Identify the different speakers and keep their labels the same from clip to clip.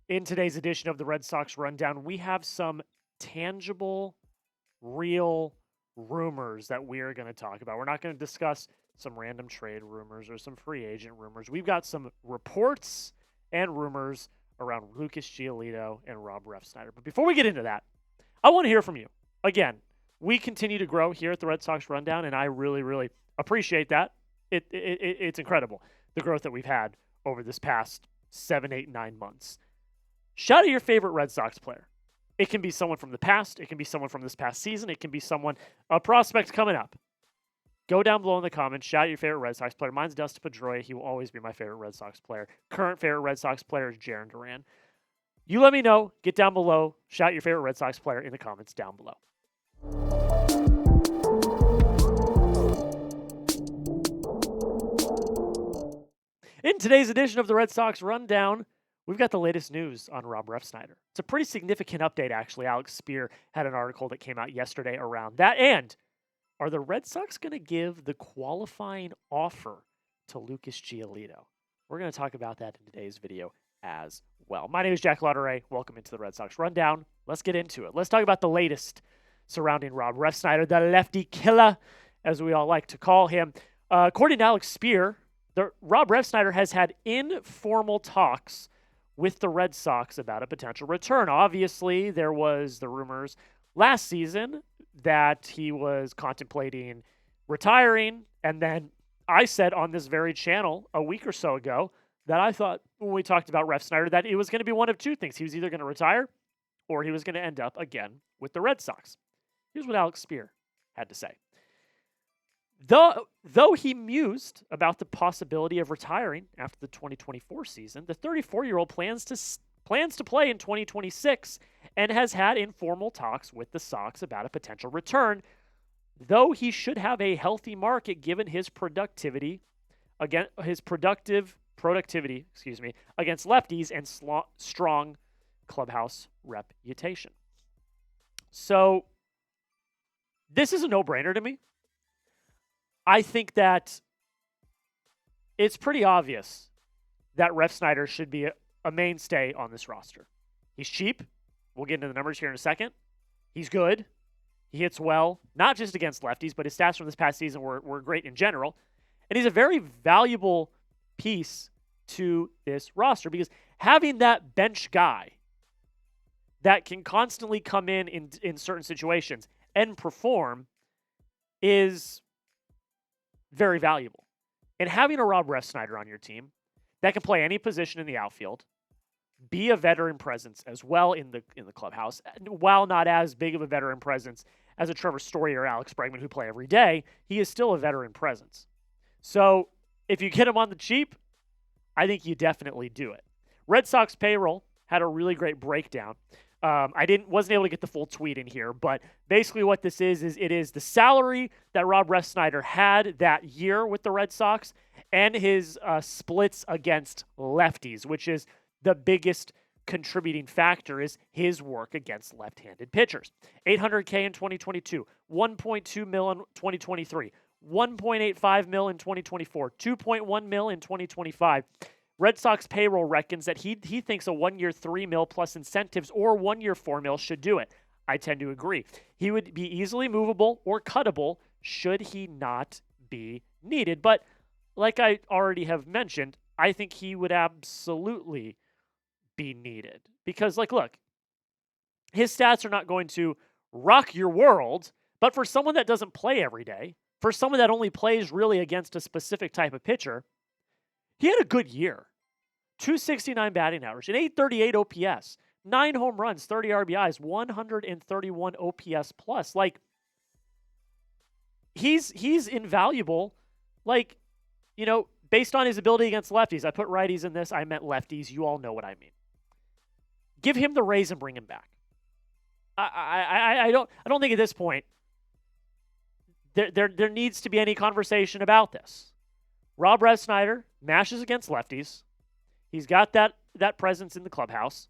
Speaker 1: In today's edition of the Red Sox Rundown, we have some tangible, real rumors that we are going to talk about. We're not going to discuss some random trade rumors or some free agent rumors. We've got some reports and rumors around Lucas Giolito and Rob Refsnyder. But before we get into that, I want to hear from you. Again, we continue to grow here at the Red Sox Rundown, and I really, really appreciate that. It's incredible, the growth that we've had over this past 7, 8, 9 months. Shout out your favorite Red Sox player. It can be someone from the past. It can be someone from this past season. It can be a prospect coming up. Go down below in the comments. Shout out your favorite Red Sox player. Mine's Dustin Pedroia. He will always be my favorite Red Sox player. Current favorite Red Sox player is Jarren Duran. You let me know. Get down below. Shout out your favorite Red Sox player in the comments down below. In today's edition of the Red Sox Rundown, we've got the latest news on Rob Refsnyder. It's a pretty significant update, actually. Alex Speier had an article that came out yesterday around that. And are the Red Sox going to give the qualifying offer to Lucas Giolito? We're going to talk about that in today's video as well. My name is Jack Lauderay. Welcome into the Red Sox Rundown. Let's get into it. Let's talk about the latest surrounding Rob Refsnyder, the lefty killer, as we all like to call him. According to Alex Speier, Rob Refsnyder has had informal talks with the Red Sox about a potential return. Obviously, there was the rumors last season that he was contemplating retiring, and then I said on this very channel a week or so ago that I thought when we talked about Refsnyder that it was going to be one of two things. He was either going to retire or he was going to end up again with the Red Sox. Here's what Alex Speier had to say. Though he mused about the possibility of retiring after the 2024 season, the 34-year-old plans to play in 2026 and has had informal talks with the Sox about a potential return, though he should have a healthy market given his productivity against lefties and strong clubhouse reputation. So this is a no-brainer to me. I think that it's pretty obvious that Refsnyder should be a mainstay on this roster. He's cheap. We'll get into the numbers here in a second. He's good. He hits well, not just against lefties, but his stats from this past season were great in general. And he's a very valuable piece to this roster because having that bench guy that can constantly come in certain situations and perform is very valuable. And having a Rob Refsnyder on your team that can play any position in the outfield, be a veteran presence as well in the clubhouse, while not as big of a veteran presence as a Trevor Story or Alex Bregman who play every day, he is still a veteran presence. So if you get him on the cheap, I think you definitely do it. Red Sox payroll had a really great breakdown. Wasn't able to get the full tweet in here, but basically what this is it is the salary that Rob Refsnyder had that year with the Red Sox and his splits against lefties, which is the biggest contributing factor is his work against left-handed pitchers. $800K in 2022, $1.2 million in 2023, $1.85 million in 2024, $2.1 million in 2025. Red Sox payroll reckons that he thinks a 1-year $3 million plus incentives or 1-year $4 million should do it. I tend to agree. He would be easily movable or cuttable should he not be needed. But like I already have mentioned, I think he would absolutely be needed. Because, look, his stats are not going to rock your world, but for someone that doesn't play every day, for someone that only plays really against a specific type of pitcher, he had a good year. 269 batting average, an 838 OPS, 9 home runs, 30 RBIs, 131 OPS plus. He's invaluable. Based on his ability against lefties. I put righties in this. I meant lefties. You all know what I mean. Give him the raise and bring him back. I don't think at this point there needs to be any conversation about this. Rob Refsnyder mashes against lefties. He's got that presence in the clubhouse.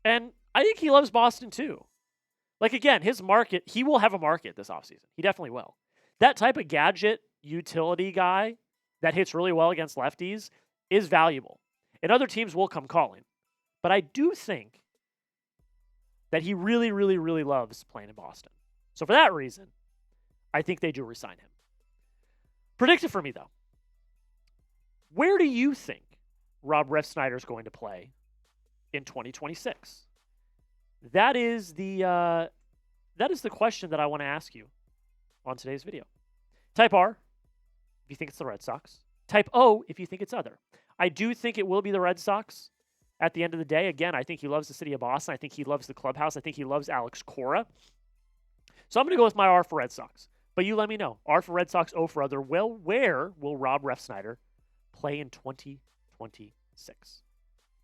Speaker 1: And I think he loves Boston too. Again, his market, he will have a market this offseason. He definitely will. That type of gadget utility guy that hits really well against lefties is valuable. And other teams will come calling. But I do think that he really, really, really loves playing in Boston. So for that reason, I think they do resign him. Predict it for me, though. Where do you think Rob Refsnyder is going to play in 2026? That is the question that I want to ask you on today's video. Type R if you think it's the Red Sox. Type O if you think it's other. I do think it will be the Red Sox at the end of the day. Again, I think he loves the city of Boston. I think he loves the clubhouse. I think he loves Alex Cora. So I'm going to go with my R for Red Sox. But you let me know. R for Red Sox, O for other. Well, where will Rob Refsnyder play in 2026?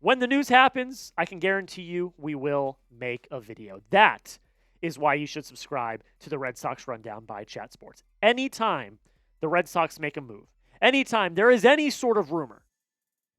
Speaker 1: When the news happens, I can guarantee you we will make a video. That is why you should subscribe to the Red Sox Rundown by Chat Sports. Anytime the Red Sox make a move, anytime there is any sort of rumor,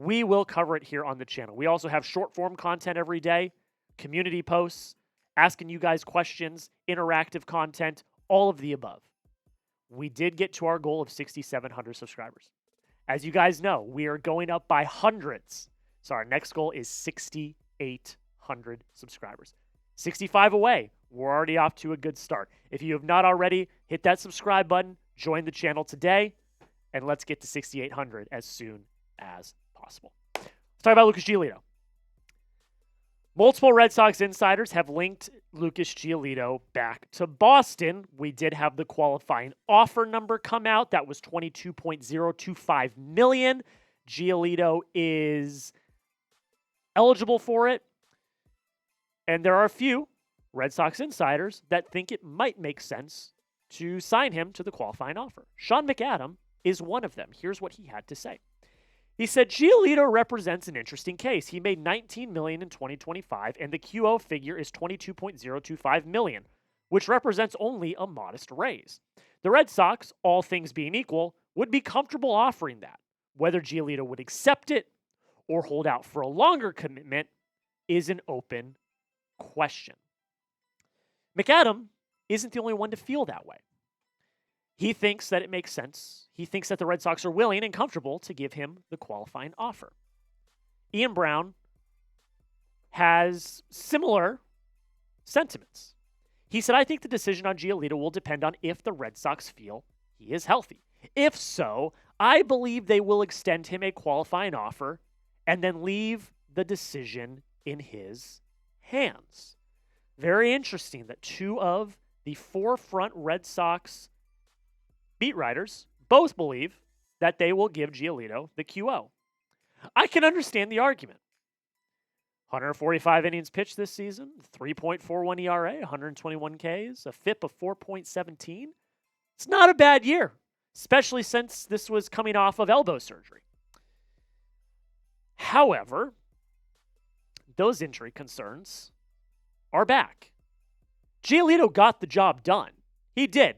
Speaker 1: we will cover it here on the channel. We also have short-form content every day, community posts, asking you guys questions, interactive content, all of the above. We did get to our goal of 6,700 subscribers. As you guys know, we are going up by hundreds. So our next goal is 6,800 subscribers. 65 away. We're already off to a good start. If you have not already, hit that subscribe button, join the channel today, and let's get to 6,800 as soon as possible. Let's talk about Lucas Giolito. Multiple Red Sox insiders have linked Lucas Giolito back to Boston. We did have the qualifying offer number come out. That was $22.025 million. Giolito is eligible for it. And there are a few Red Sox insiders that think it might make sense to sign him to the qualifying offer. Sean McAdam is one of them. Here's what he had to say. He said, Giolito represents an interesting case. He made $19 million in 2025, and the QO figure is $22.025 million, which represents only a modest raise. The Red Sox, all things being equal, would be comfortable offering that. Whether Giolito would accept it or hold out for a longer commitment is an open question. McAdam isn't the only one to feel that way. He thinks that it makes sense. He thinks that the Red Sox are willing and comfortable to give him the qualifying offer. Ian Browne has similar sentiments. He said, I think the decision on Giolito will depend on if the Red Sox feel he is healthy. If so, I believe they will extend him a qualifying offer and then leave the decision in his hands. Very interesting that two of the forefront Red Sox beat writers both believe that they will give Giolito the QO. I can understand the argument. 145 innings pitched this season, 3.41 ERA, 121 Ks, a FIP of 4.17. It's not a bad year, especially since this was coming off of elbow surgery. However, those injury concerns are back. Giolito got the job done. He did.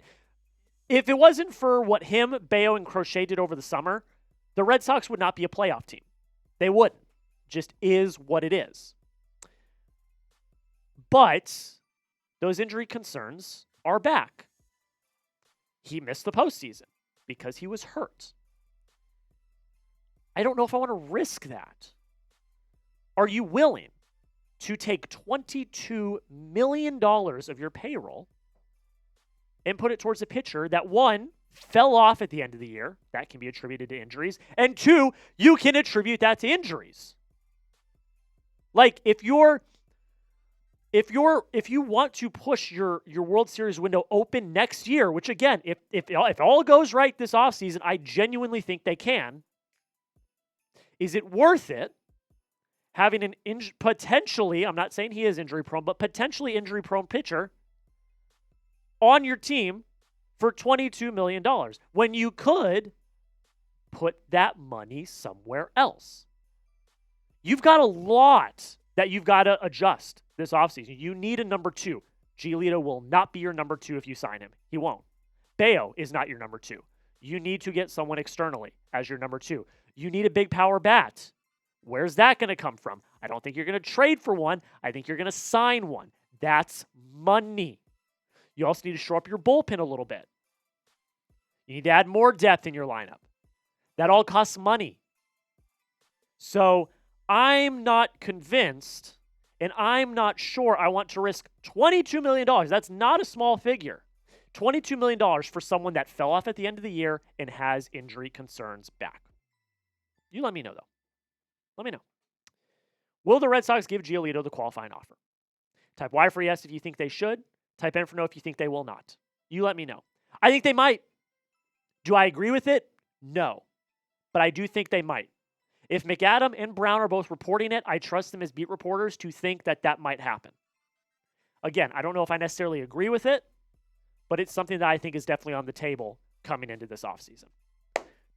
Speaker 1: If it wasn't for what him, Bayo, and Crochet did over the summer, the Red Sox would not be a playoff team. They wouldn't. Just is what it is. But those injury concerns are back. He missed the postseason because he was hurt. I don't know if I want to risk that. Are you willing to take $22 million of your payroll and put it towards a pitcher that, one, fell off at the end of the year? That can be attributed to injuries. And two, you can attribute that to injuries. Like, if you want to push your World Series window open next year, which again, if all goes right this offseason, I genuinely think they can, is it worth it having an potentially, I'm not saying he is injury prone, but potentially injury prone pitcher on your team for $22 million when you could put that money somewhere else? You've got a lot that you've got to adjust this offseason. You need a number two. Giolito will not be your number two if you sign him. He won't. Bayo is not your number two. You need to get someone externally as your number two. You need a big power bat. Where's that going to come from? I don't think you're going to trade for one. I think you're going to sign one. That's money. You also need to shore up your bullpen a little bit. You need to add more depth in your lineup. That all costs money. So I'm not convinced, and I'm not sure I want to risk $22 million. That's not a small figure. $22 million for someone that fell off at the end of the year and has injury concerns back. You let me know, though. Let me know. Will the Red Sox give Giolito the qualifying offer? Type Y for yes if you think they should. Type N for no if you think they will not. You let me know. I think they might. Do I agree with it? No. But I do think they might. If McAdam and Browne are both reporting it, I trust them as beat reporters to think that that might happen. Again, I don't know if I necessarily agree with it, but it's something that I think is definitely on the table coming into this offseason.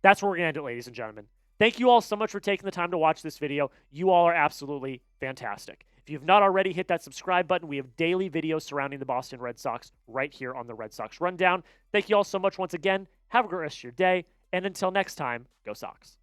Speaker 1: That's where we're going to end it, ladies and gentlemen. Thank you all so much for taking the time to watch this video. You all are absolutely fantastic. If you've not already, hit that subscribe button. We have daily videos surrounding the Boston Red Sox right here on the Red Sox Rundown. Thank you all so much once again. Have a great rest of your day. And until next time, go Sox.